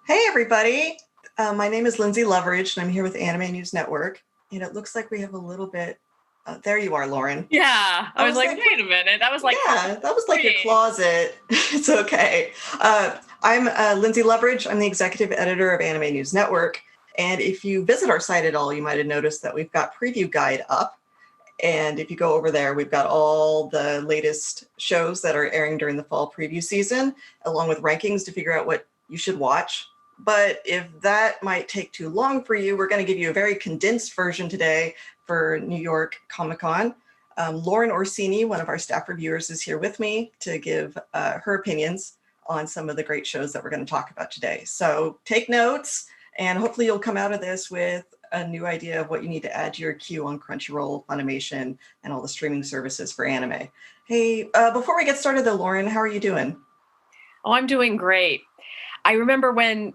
Hey, everybody. My name is Lynzee Loveridge, and I'm here with Anime News Network. And it looks like we have a little bit. There you are, Lauren. Yeah, I was like, like, wait a minute. That was like, yeah, that was like your wait. closet. It's okay. I'm Lynzee Loveridge. I'm the executive editor of Anime News Network. And if you visit our site at all, you might have noticed that we've got Preview Guide up. And if you go over there, we've got all the latest shows that are airing during the fall preview season, along with rankings to figure out what you should watch. But if that might take too long for you, we're going to give you a very condensed version today for New York Comic Con. Lauren Orsini, one of our staff reviewers, is here with me to give her opinions on some of the great shows that we're going to talk about today. So take notes, and hopefully you'll come out of this with a new idea of what you need to add to your queue on Crunchyroll, Funimation, and all the streaming services for anime. Hey, before we get started though, Lauren, how are you doing? Oh, I'm doing great. I remember when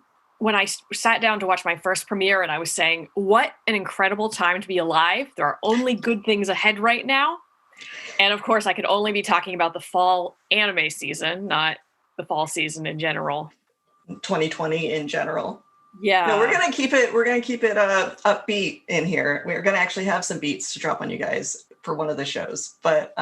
I sat down to watch my first premiere and I was saying, what an incredible time to be alive. There are only good things ahead right now. And of course, I could only be talking about the fall anime season, not the fall season in general. 2020 in general. No, Yeah. we're gonna keep it upbeat in here. We're gonna actually have some beats to drop on you guys for one of the shows. But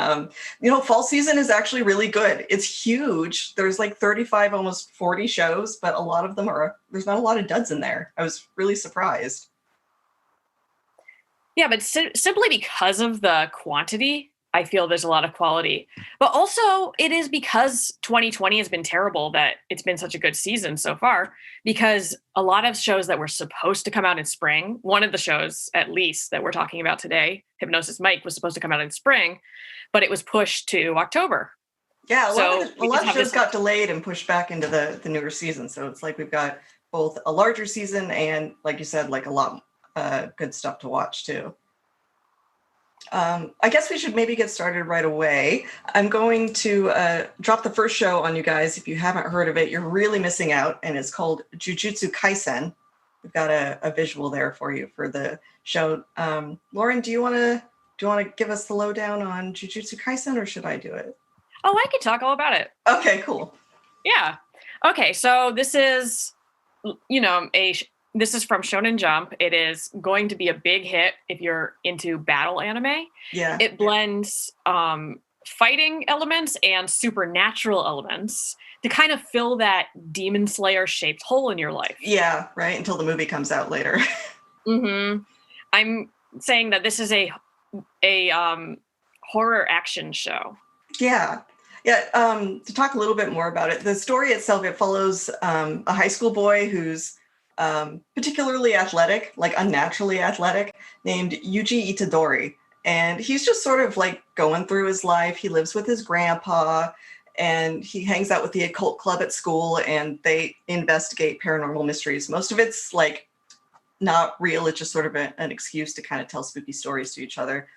fall season is actually really good. It's huge. There's like 35, almost 40 shows, but a lot of them there's not a lot of duds in there. I was really surprised. Yeah, but simply because of the quantity, I feel there's a lot of quality. But also, it is because 2020 has been terrible that it's been such a good season so far. Because a lot of shows that were supposed to come out in spring, one of the shows at least that we're talking about today, Hypnosis Mike, was supposed to come out in spring, but it was pushed to October. Yeah, So a we lot just of have shows this. got delayed and pushed back into the newer season. So it's like we've got both a larger season and, like you said, like a lot good stuff to watch too. I guess we should maybe get started right away. I'm going to drop the first show on you guys. If you haven't heard of it, you're really missing out, and it's called Jujutsu Kaisen. We've got a visual there for you for the show. Lauren, do you want to give us the lowdown on Jujutsu Kaisen, or should I do it? Oh, I could talk all about it. Okay, cool. Yeah. Okay, so this is, this is from Shonen Jump. It is going to be a big hit if you're into battle anime. Yeah. It blends fighting elements and supernatural elements to kind of fill that Demon Slayer shaped hole in your life. Yeah, right. Until the movie comes out later. I'm saying that this is a horror action show. Yeah. Yeah, to talk a little bit more about it, the story itself, it follows a high school boy who's particularly athletic, like unnaturally athletic, named Yuji Itadori. And he's just sort of like going through his life. He lives with his grandpa, and he hangs out with the occult club at school, and they investigate paranormal mysteries. Most of it's like not real. It's just sort of an excuse to kind of tell spooky stories to each other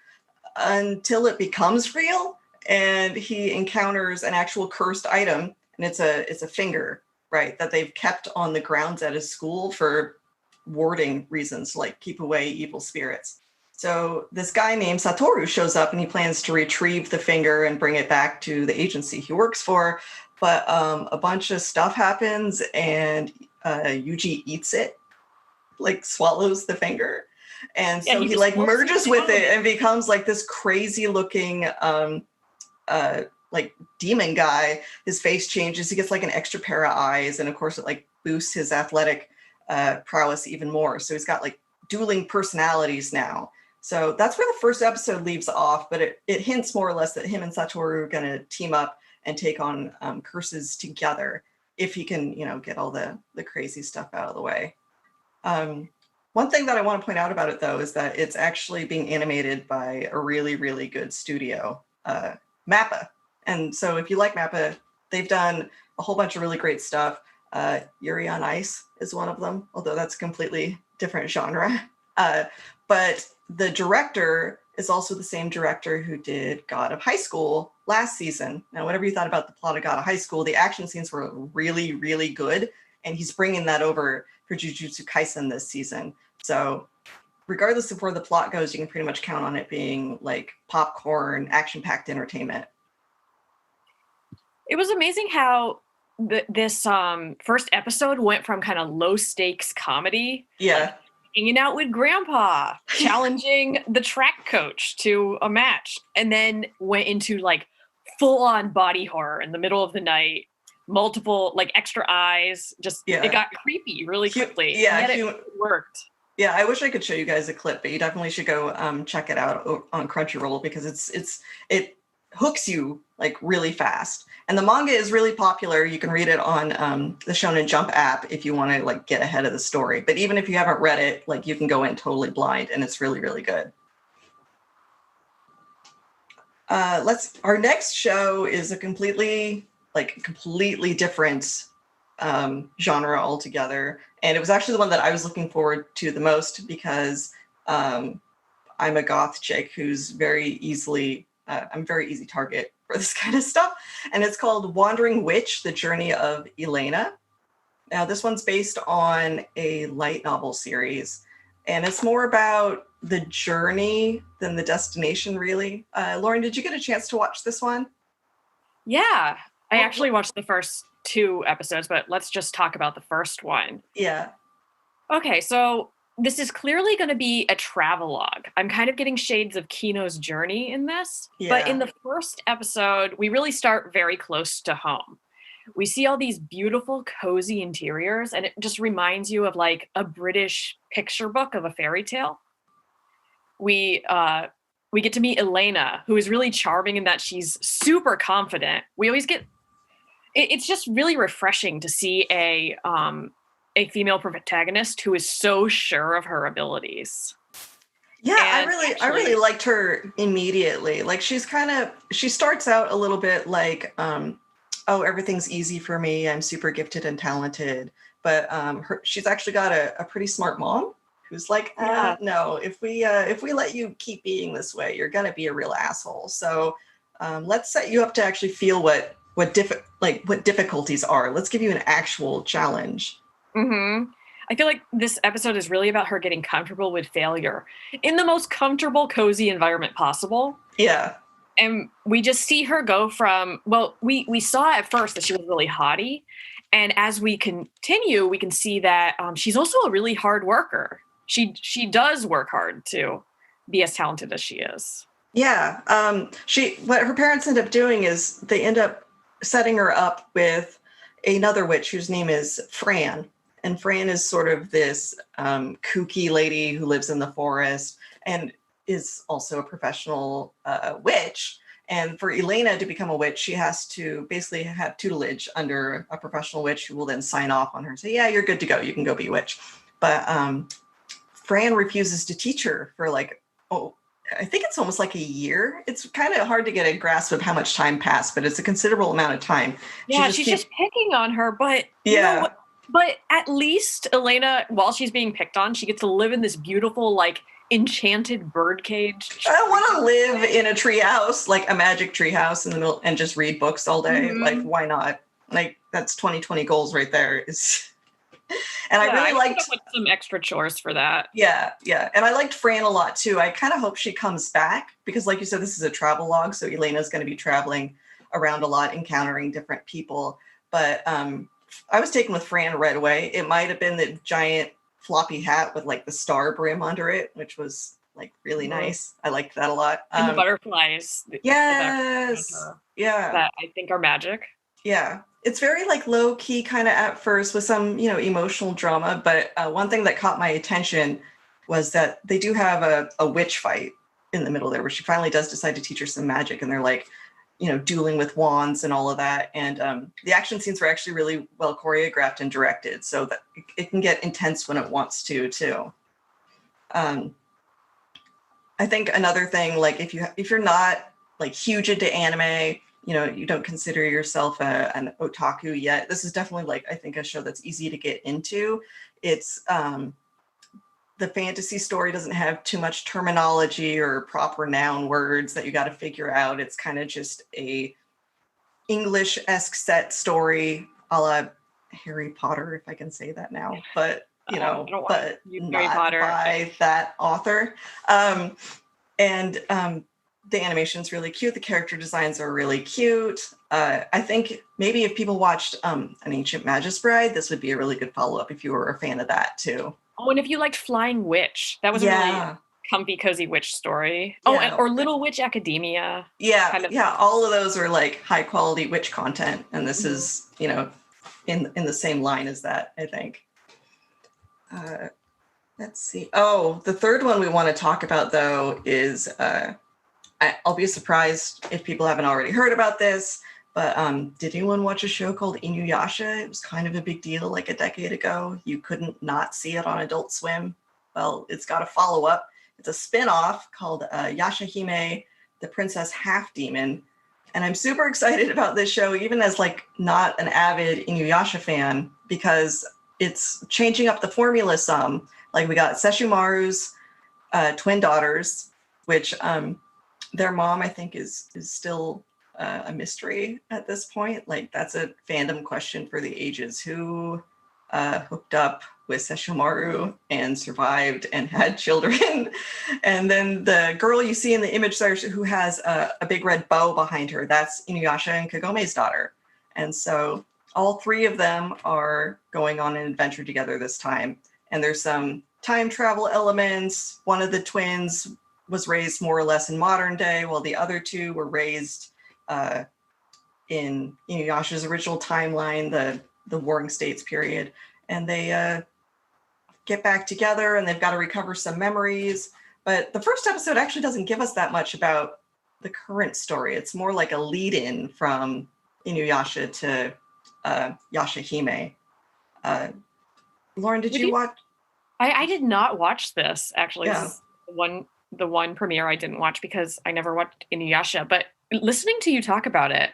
until it becomes real. And he encounters an actual cursed item, and it's a finger, right, that they've kept on the grounds at his school for warding reasons, like keep away evil spirits. So this guy named Satoru shows up, and he plans to retrieve the finger and bring it back to the agency he works for. But a bunch of stuff happens, and Yuji eats it, like swallows the finger. And so he like merges with it and becomes like this crazy looking like demon guy. His face changes. He gets like an extra pair of eyes, and of course it like boosts his athletic prowess even more. So he's got like dueling personalities now. So that's where the first episode leaves off, but it hints more or less that him and Satoru are going to team up and take on curses together if he can, get all the crazy stuff out of the way. One thing that I want to point out about it, though, is that it's actually being animated by a really, really good studio, Mappa. And so if you like Mappa, they've done a whole bunch of really great stuff. Yuri on Ice is one of them, although that's a completely different genre. But the director is also the same director who did God of High School last season. Now, whatever you thought about the plot of God of High School, the action scenes were really, really good. And he's bringing that over for Jujutsu Kaisen this season. So regardless of where the plot goes, you can pretty much count on it being like popcorn, action-packed entertainment. It was amazing how this first episode went from kind of low stakes comedy, Yeah. hanging out with grandpa, challenging the track coach to a match, and then went into like full on body horror in the middle of the night, multiple like extra eyes, just it got creepy really quickly. Yeah, it worked. Yeah, I wish I could show you guys a clip, but you definitely should go check it out on Crunchyroll, because it hooks you like really fast. And the manga is really popular. You can read it on the Shonen Jump app if you want to like get ahead of the story. But even if you haven't read it, like you can go in totally blind, and it's really, really good. Our next show is a completely different genre altogether. And it was actually the one that I was looking forward to the most, because I'm a goth chick who's very easily, I'm a very easy target for this kind of stuff. And it's called Wandering Witch, The Journey of Elena. Now, this one's based on a light novel series, and it's more about the journey than the destination, really. Lauren, did you get a chance to watch this one? Yeah, I actually watched the first 2 episodes, but let's just talk about the first one. Yeah. Okay, so this is clearly going to be a travelogue. I'm kind of getting shades of Kino's journey in this. Yeah. But in the first episode, we really start very close to home. We see all these beautiful, cozy interiors, and it just reminds you of like a British picture book of a fairy tale. We get to meet Elena, who is really charming in that she's super confident. We always get... It's just really refreshing to see a female protagonist who is so sure of her abilities. Yeah, I really liked her immediately. Like she starts out a little bit like, oh, everything's easy for me. I'm super gifted and talented. But she's actually got a pretty smart mom who's like, no, if we let you keep being this way, you're gonna be a real asshole. So let's set you up to actually feel what difficulties are. Let's give you an actual challenge. Mm-hmm. I feel like this episode is really about her getting comfortable with failure in the most comfortable, cozy environment possible. Yeah. And we just see her go from, well, we saw at first that she was really haughty. And as we continue, we can see that she's also a really hard worker. She does work hard to be as talented as she is. Yeah. What her parents end up doing is they end up setting her up with another witch whose name is Fran. And Fran is sort of this kooky lady who lives in the forest and is also a professional witch. And for Elena to become a witch, she has to basically have tutelage under a professional witch who will then sign off on her and say, yeah, you're good to go. You can go be a witch. But Fran refuses to teach her for I think it's almost like a year. It's kind of hard to get a grasp of how much time passed, but it's a considerable amount of time. Yeah, she's just picking on her, but yeah. But at least Elena, while she's being picked on, she gets to live in this beautiful, like, enchanted birdcage. I want to live in a tree house, like a magic tree house in the middle, and just read books all day. Mm-hmm. Like, why not? Like, that's 2020 goals right there. And I really liked some extra chores for that. Yeah. And I liked Fran a lot too. I kind of hope she comes back because, like you said, this is a travel log. So Elena's going to be traveling around a lot, encountering different people. But I was taken with Fran right away. It might have been the giant floppy hat with like the star brim under it, which was like really nice. I liked that a lot. And the butterflies. Yes. Yeah. That I think are magic. Yeah. It's very like low key kind of at first with some, emotional drama. But one thing that caught my attention was that they do have a witch fight in the middle there where she finally does decide to teach her some magic. And they're like, dueling with wands and all of that. And the action scenes were actually really well choreographed and directed so that it can get intense when it wants to too. I think another thing, like if you're not like huge into anime, you don't consider yourself an otaku yet, this is definitely like, I think a show that's easy to get into. It's the fantasy story doesn't have too much terminology or proper noun words that you got to figure out. It's kind of just a English-esque set story a la Harry Potter, if I can say that now, but but not by that author. the animation's really cute. The character designs are really cute. I think maybe if people watched An Ancient Magus Bride, this would be a really good follow-up if you were a fan of that too. Oh, and if you liked Flying Witch, that was a really comfy, cozy witch story. Yeah. Oh, and, or Little Witch Academia. Yeah, kind of. Yeah, all of those are like high quality witch content, and this is, you know, in the same line as that, I think. Let's see. Oh, the third one we want to talk about though is I'll be surprised if people haven't already heard about this, but did anyone watch a show called Inuyasha? It was kind of a big deal like a decade ago. You couldn't not see it on Adult Swim. Well, it's got a follow-up. It's a spin-off called Yashahime, the Princess Half Demon. And I'm super excited about this show, even as like not an avid Inuyasha fan, because it's changing up the formula some. Like we got Sesshomaru's twin daughters, which their mom, I think, is still a mystery at this point. Like that's a fandom question for the ages. Who hooked up with Sesshomaru and survived and had children? And then the girl you see in the image there who has a big red bow behind her, that's Inuyasha and Kagome's daughter. And so all three of them are going on an adventure together this time. And there's some time travel elements. One of the twins was raised more or less in modern day, while the other two were raised in Inuyasha's original timeline, the Warring States period. And they get back together and they've got to recover some memories. But the first episode actually doesn't give us that much about the current story. It's more like a lead-in from Inuyasha to Yashahime. Lauren, did you watch? I did not watch this, actually. Yeah. This is the one premiere I didn't watch because I never watched Inuyasha. But listening to you talk about it,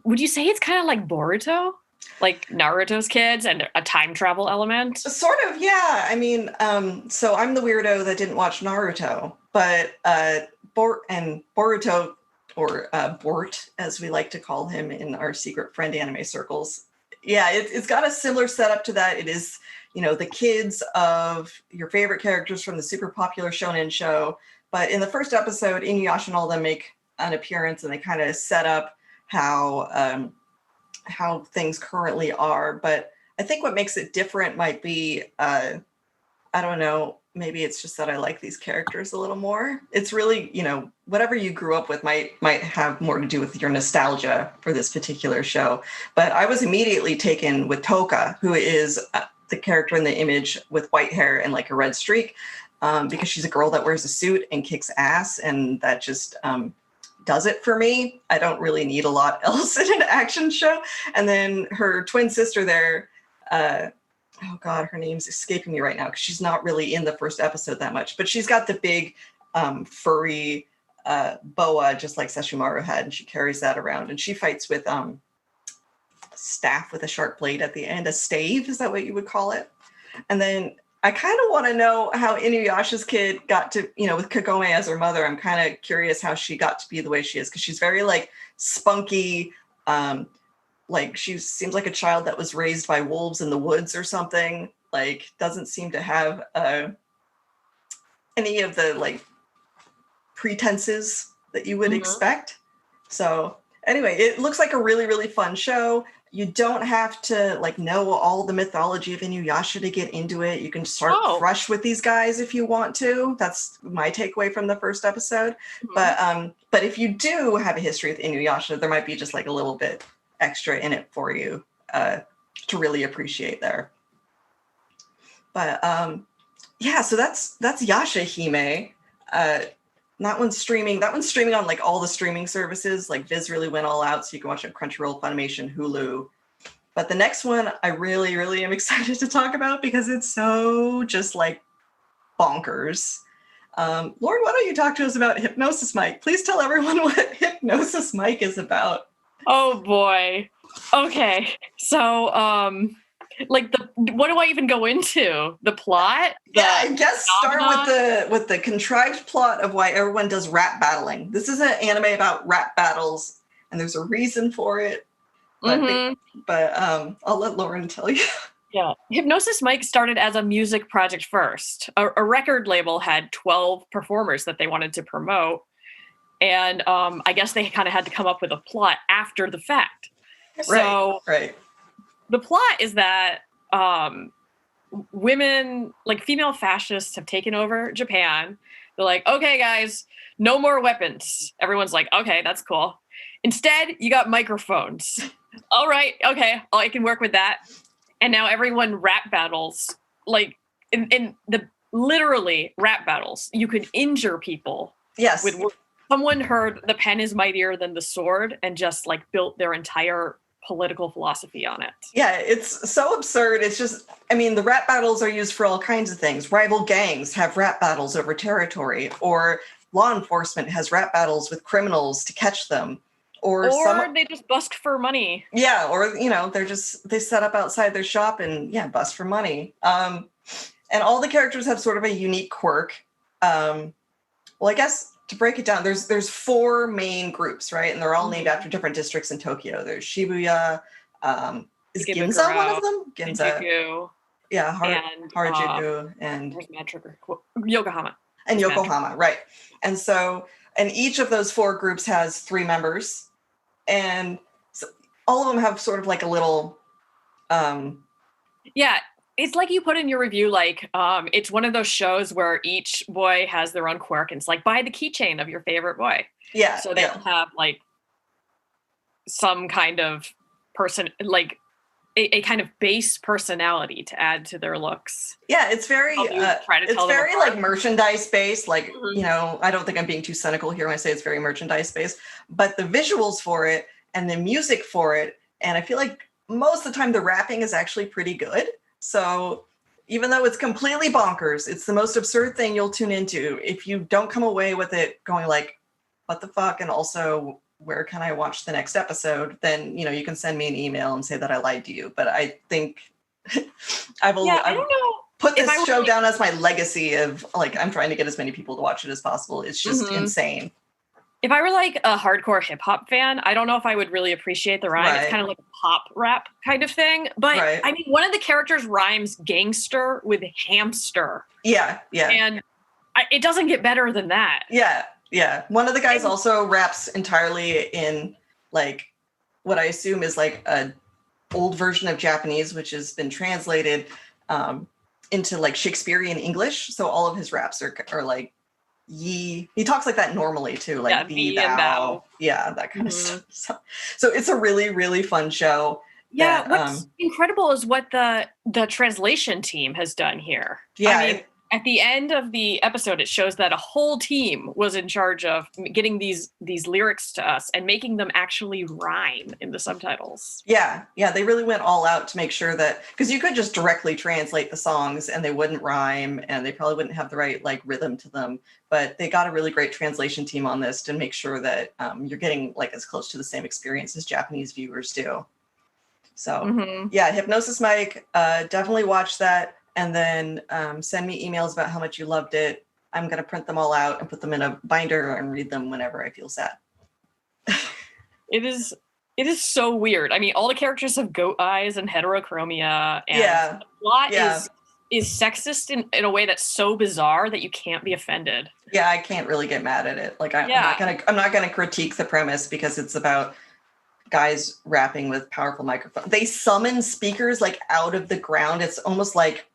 would you say it's kind of like Boruto? Like Naruto's kids and a time travel element? Sort of, yeah. I mean, so I'm the weirdo that didn't watch Naruto, but Boruto, or Bort, as we like to call him in our secret friend anime circles. Yeah, it's got a similar setup to that. It is, you know, the kids of your favorite characters from the super popular shonen show. But in the first episode, Inuyasha and all them make an appearance and they kind of set up how things currently are. But I think what makes it different might be, I don't know, maybe it's just that I like these characters a little more. It's really, you know, whatever you grew up with might have more to do with your nostalgia for this particular show. But I was immediately taken with Toka, who is the character in the image with white hair and like a red streak, because she's a girl that wears a suit and kicks ass, and that just does it for me. I don't really need a lot else in an action show. And then her twin sister there, oh God, her name's escaping me right now because she's not really in the first episode that much, but she's got the big furry boa, just like Sesshomaru had, and she carries that around, and she fights with staff with a sharp blade at the end, a stave, is that what you would call it? And then I kind of want to know how Inuyasha's kid got to, you know, with Kagome as her mother, I'm kind of curious how she got to be the way she is, because she's very like spunky, like she seems like a child that was raised by wolves in the woods or something, like doesn't seem to have any of the like pretenses that you would expect. So anyway, it looks like a really, really fun show. You don't have to like know all the mythology of Inuyasha to get into it. You can start fresh with these guys if you want to. That's my takeaway from the first episode. But if you do have a history with Inuyasha, there might be just like a little bit extra in it for you to really appreciate there. But yeah, so that's Yashahime. That one's streaming on like all the streaming services. Like Viz really went all out, so you can watch it on Crunchyroll, Funimation, Hulu. But the next one I really, really am excited to talk about because it's so just like bonkers. Lauren, why don't you talk to us about Hypnosis Mike? Please tell everyone what Hypnosis Mike is about. Oh boy. Okay. So like what do I even go into? The plot? I guess start with the contrived plot of why everyone does rap battling. This is an anime about rap battles, and there's a reason for it. But I'll let Lauren tell you. Yeah. Hypnosis Mike started as a music project first. A record label had 12 performers that they wanted to promote. And I guess they kind of had to come up with a plot after the fact. Right, right. The plot is that women, like female fascists, have taken over Japan. They're like, okay, guys, no more weapons. Everyone's like, okay, that's cool. Instead, you got microphones. All right, okay, I can work with that. And now everyone rap battles, like in the literally rap battles. You could injure people. Yes. Someone heard the pen is mightier than the sword and just like built their entire political philosophy on it. Yeah, it's so absurd. It's just, I mean, the rap battles are used for all kinds of things. Rival gangs have rap battles over territory, or law enforcement has rap battles with criminals to catch them. Or they just bust for money. Yeah, or, you know, they set up outside their shop and, yeah, bust for money. And all the characters have sort of a unique quirk. Well, I guess to break it down, there's 4 main groups, right? And they're all named after different districts in Tokyo. There's Shibuya. Is Ginza one of them? Ginza. Shinjuku, yeah, Harajuku, and Yokohama. And Yokohama, right. And so, and each of those 4 groups has 3 members. And so all of them have sort of like a little... yeah, it's like you put in your review, like, it's one of those shows where each boy has their own quirk. And it's like, buy the keychain of your favorite boy. Yeah. So they'll have like some kind of person, like a kind of base personality to add to their looks. Yeah, it's very like merchandise based. Like, you know, I don't think I'm being too cynical here when I say it's very merchandise based, but the visuals for it and the music for it, and I feel like most of the time the rapping is actually pretty good. So even though it's completely bonkers, it's the most absurd thing you'll tune into. If you don't come away with it going like, what the fuck? And also, where can I watch the next episode? Then, you know, you can send me an email and say that I lied to you. But I think I don't know. Put this show down as my legacy of like, I'm trying to get as many people to watch it as possible. It's just insane. If I were like a hardcore hip hop fan, I don't know if I would really appreciate the rhyme. Right. It's kind of like a pop rap kind of thing. But I mean, one of the characters rhymes gangster with hamster. Yeah, yeah. And it doesn't get better than that. Yeah, yeah. One of the guys also raps entirely in like what I assume is like an old version of Japanese, which has been translated into like Shakespearean English. So all of his raps are like, ye. He talks like that normally too, like thee, thou. Yeah, that kind of stuff. So it's a really, really fun show. Yeah, what's incredible is what the translation team has done here. Yeah, I mean, at the end of the episode, it shows that a whole team was in charge of getting these lyrics to us and making them actually rhyme in the subtitles. Yeah, yeah, they really went all out to make sure that, because you could just directly translate the songs and they wouldn't rhyme and they probably wouldn't have the right like rhythm to them. But they got a really great translation team on this to make sure that you're getting like as close to the same experience as Japanese viewers do. So yeah, Hypnosis Mike, definitely watch that. And then send me emails about how much you loved it. I'm going to print them all out and put them in a binder and read them whenever I feel sad. It is so weird. I mean, all the characters have goat eyes and heterochromia. And the plot is sexist in a way that's so bizarre that you can't be offended. Yeah, I can't really get mad at it. Like I'm not gonna critique the premise because it's about guys rapping with powerful microphones. They summon speakers like out of the ground. It's almost like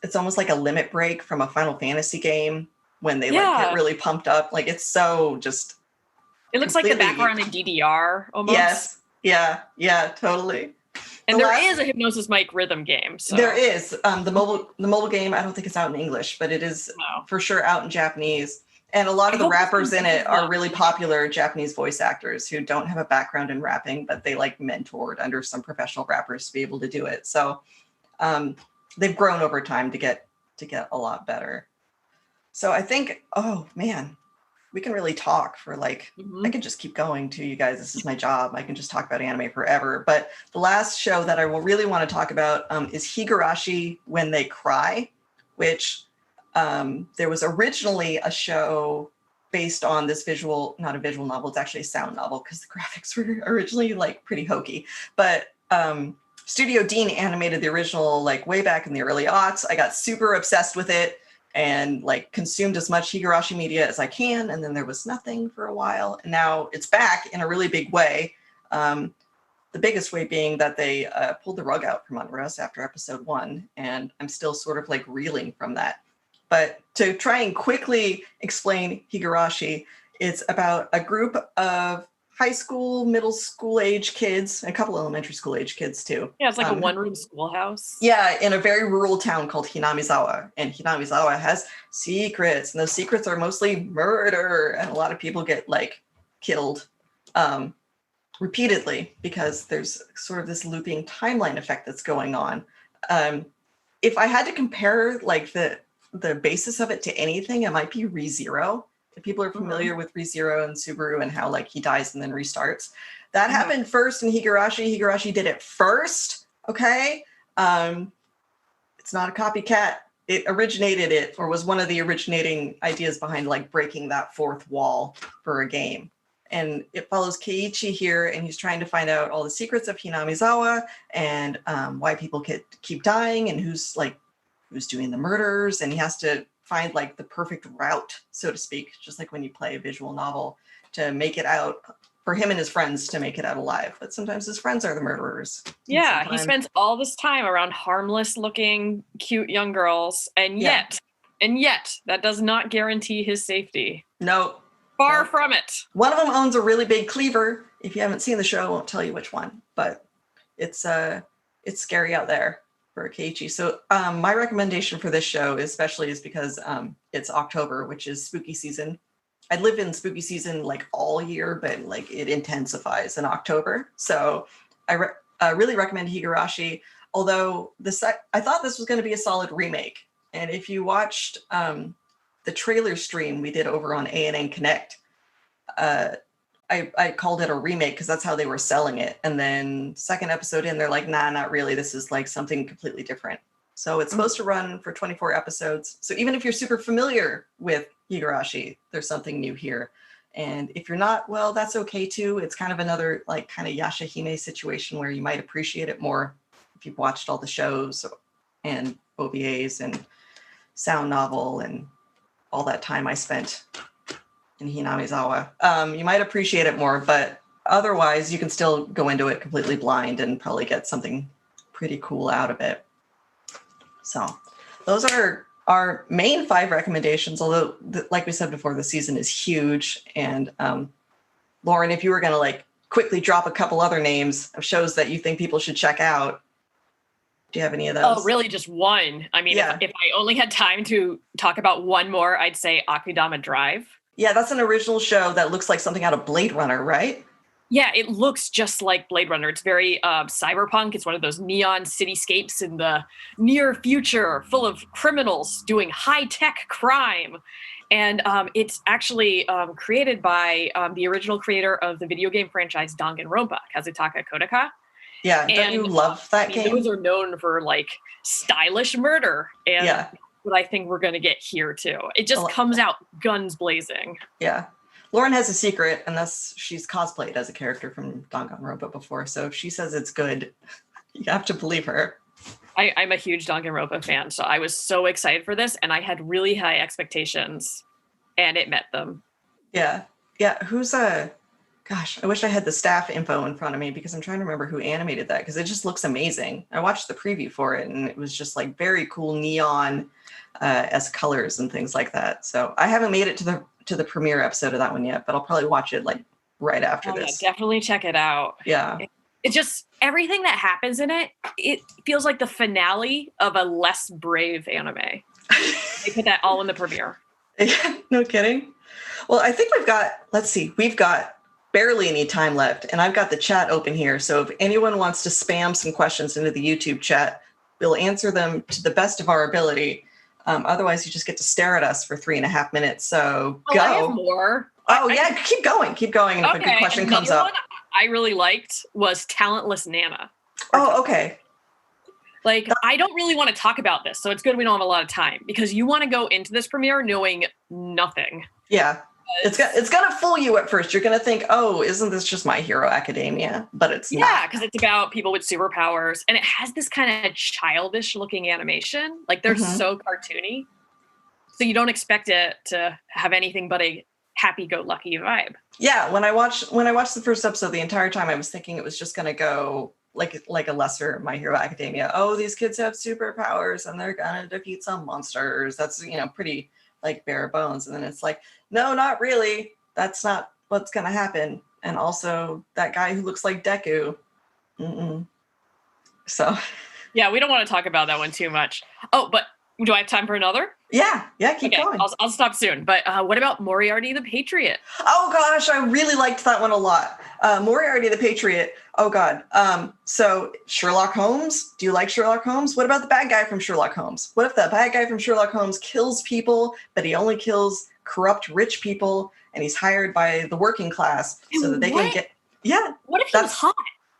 a limit break from a Final Fantasy game when they like get really pumped up. Like it's so just. It looks like the background in DDR almost. Yes. Yeah, totally. And there is a Hypnosis Mike rhythm game. So. There is. The mobile game, I don't think it's out in English, but it is for sure out in Japanese. And a lot of the rappers in it are really popular Japanese voice actors who don't have a background in rapping, but they like mentored under some professional rappers to be able to do it. So they've grown over time to get a lot better. So I think, oh man, we can really talk for like, I can just keep going to you guys. This is my job. I can just talk about anime forever. But the last show that I will really want to talk about is Higurashi When They Cry, which there was originally a show based on this not a visual novel, it's actually a sound novel because the graphics were originally like pretty hokey. But Studio Dean animated the original like way back in the early aughts. I got super obsessed with it. and like consumed as much Higurashi media as I can. And then there was nothing for a while. And now it's back in a really big way. The biggest way being that they pulled the rug out from under us after episode 1. And I'm still sort of like reeling from that. But to try and quickly explain Higurashi, it's about a group of high school, middle school age kids, a couple elementary school age kids too. Yeah, it's like a one-room schoolhouse. Yeah, in a very rural town called Hinamizawa. And Hinamizawa has secrets, and those secrets are mostly murder. And a lot of people get like killed repeatedly because there's sort of this looping timeline effect that's going on. If I had to compare like the basis of it to anything, it might be ReZero. If people are familiar with ReZero and Subaru and how like he dies and then restarts, that happened first in Higurashi. Higurashi did it first. Okay. It's not a copycat. It originated it, or was one of the originating ideas behind like breaking that fourth wall for a game. And it follows Keiichi here, and he's trying to find out all the secrets of Hinamizawa and why people keep dying and who's doing the murders, and he has to find like the perfect route, so to speak, just like when you play a visual novel, to make it out for him and his friends to make it out alive. But sometimes his friends are the murderers. Yeah, he spends all this time around harmless looking, cute young girls, and yet that does not guarantee his safety. No. Far from it. One of them owns a really big cleaver. If you haven't seen the show, I won't tell you which one, but it's scary out there for Keiichi. So my recommendation for this show especially is because it's October, which is spooky season. I live in spooky season like all year, but like it intensifies in October. So I really recommend Higurashi, although I thought this was going to be a solid remake. And if you watched the trailer stream we did over on ANN Connect, I called it a remake because that's how they were selling it. And then second episode in, they're like, nah, not really. This is like something completely different. So it's supposed to run for 24 episodes. So even if you're super familiar with Higurashi, there's something new here. And if you're not, well, that's okay too. It's kind of another like kind of Yashahime situation where you might appreciate it more if you've watched all the shows and OVAs and sound novel and all that time I spent in Hinamizawa. You might appreciate it more, but otherwise you can still go into it completely blind and probably get something pretty cool out of it. So those are our main 5 recommendations, although like we said before, the season is huge. And Lauren, if you were going to like quickly drop a couple other names of shows that you think people should check out, do you have any of those? Oh, really? Just one? I mean, if I only had time to talk about one more, I'd say Akudama Drive. Yeah, that's an original show that looks like something out of Blade Runner, right? Yeah, it looks just like Blade Runner. It's very cyberpunk. It's one of those neon cityscapes in the near future, full of criminals doing high-tech crime. And it's actually created by the original creator of the video game franchise Danganronpa, Kazutaka Kodaka. Yeah, don't you love that game? Those are known for like stylish murder, and what I think we're going to get here too. It just comes out guns blazing. Yeah. Lauren has a secret, and she's cosplayed as a character from Danganronpa before, so if she says it's good, you have to believe her. I'm a huge Danganronpa fan, so I was so excited for this, and I had really high expectations, and it met them. Yeah. Who's gosh, I wish I had the staff info in front of me because I'm trying to remember who animated that because it just looks amazing. I watched the preview for it, and it was just like very cool neon as colors and things like that. So I haven't made it to the premiere episode of that one yet, but I'll probably watch it like right after this. Yeah, definitely check it out. Yeah. It's just everything that happens in it, it feels like the finale of a less brave anime. They put that all in the premiere. Yeah, no kidding. Well, I think we've got barely any time left, and I've got the chat open here. So if anyone wants to spam some questions into the YouTube chat, we'll answer them to the best of our ability. Otherwise, you just get to stare at us for 3.5 minutes. So go. I have more. Keep going. And if a good question comes up. One I really liked was Talentless Nana. Oh, okay. Like, I don't really want to talk about this, so it's good we don't have a lot of time, because you want to go into this premiere knowing nothing. Yeah. It's going to fool you at first. You're going to think, oh, isn't this just My Hero Academia? But it's not. Yeah, because it's about people with superpowers. And it has this kind of childish looking animation. Like, they're so cartoony. So you don't expect it to have anything but a happy-go-lucky vibe. Yeah, when I watched the first episode, the entire time I was thinking it was just gonna go like a lesser My Hero Academia. Oh, these kids have superpowers and they're gonna defeat some monsters. That's, you know, pretty like bare bones. And then it's like, no, not really. That's not what's gonna happen. And also that guy who looks like Deku. Mm-mm. So yeah, we don't want to talk about that one too much. Oh, but do I have time for another? Yeah, keep going. I'll stop soon. But what about Moriarty the Patriot? Oh gosh, I really liked that one a lot. Moriarty the Patriot. Oh god. So Sherlock Holmes. Do you like Sherlock Holmes? What about the bad guy from Sherlock Holmes? What if the bad guy from Sherlock Holmes kills people, but he only kills corrupt rich people, and he's hired by the working class so that they can get. Yeah. What if he was hot?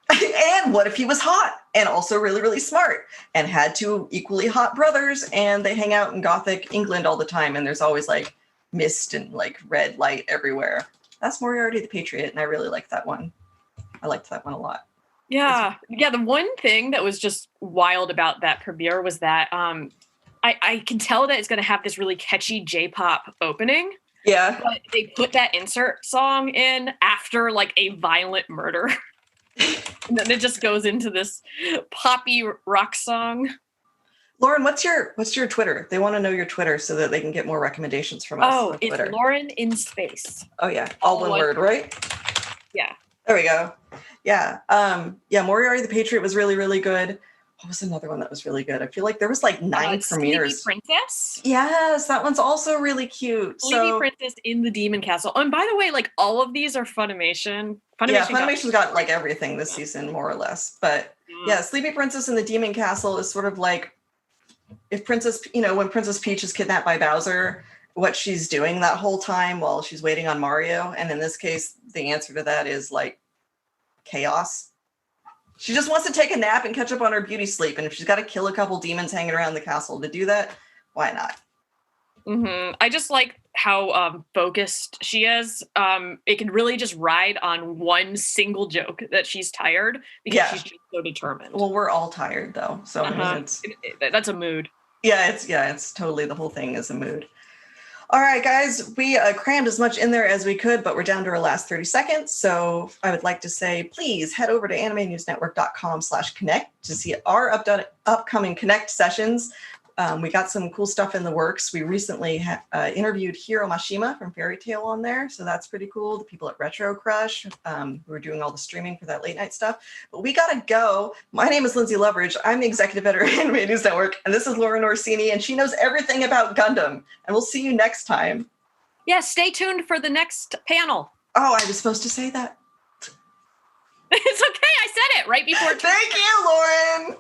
And what if he was hot and also really, really smart and had two equally hot brothers, and they hang out in Gothic England all the time, and there's always like mist and like red light everywhere. That's Moriarty the Patriot, and I really liked that one. I liked that one a lot. Yeah. Yeah, the one thing that was just wild about that premiere was that I can tell that it's going to have this really catchy J-pop opening. Yeah. But they put that insert song in after like a violent murder. And then it just goes into this poppy rock song. Lauren, what's your Twitter? They want to know your Twitter so that they can get more recommendations from us on Twitter. It's Lauren in space. Oh yeah, all one word, right? Yeah. There we go. Yeah. Moriarty the Patriot was really, really good. What was another one that was really good? I feel like there was like 9 premieres. Sleepy Princess? Yes, that one's also really cute. Sleepy Princess in the Demon Castle. Oh, and by the way, like all of these are Funimation. Funimation's got like everything this season, more or less. But yeah, Sleepy Princess in the Demon Castle is sort of like if when Princess Peach is kidnapped by Bowser, what she's doing that whole time while she's waiting on Mario. And in this case, the answer to that is like chaos. She just wants to take a nap and catch up on her beauty sleep. And if she's got to kill a couple demons hanging around the castle to do that, why not? Mm-hmm. I just like how focused she is. It can really just ride on one single joke that she's tired because she's just so determined. Well, we're all tired though. So I mean, that's a mood. Yeah, it's totally, the whole thing is a mood. All right, guys, we crammed as much in there as we could, but we're down to our last 30 seconds. So I would like to say, please head over to animenewsnetwork.com/connect to see our upcoming Connect sessions. We got some cool stuff in the works. We recently interviewed Hiro Mashima from Fairy Tail on there, so that's pretty cool. The people at Retro Crush, who are doing all the streaming for that late night stuff. But we gotta go. My name is Lynzee Loveridge. I'm the executive editor at Anime News Network, and this is Lauren Orsini, and she knows everything about Gundam. And we'll see you next time. Yeah, stay tuned for the next panel. Oh, I was supposed to say that. It's okay. I said it right before. Thank you, Lauren.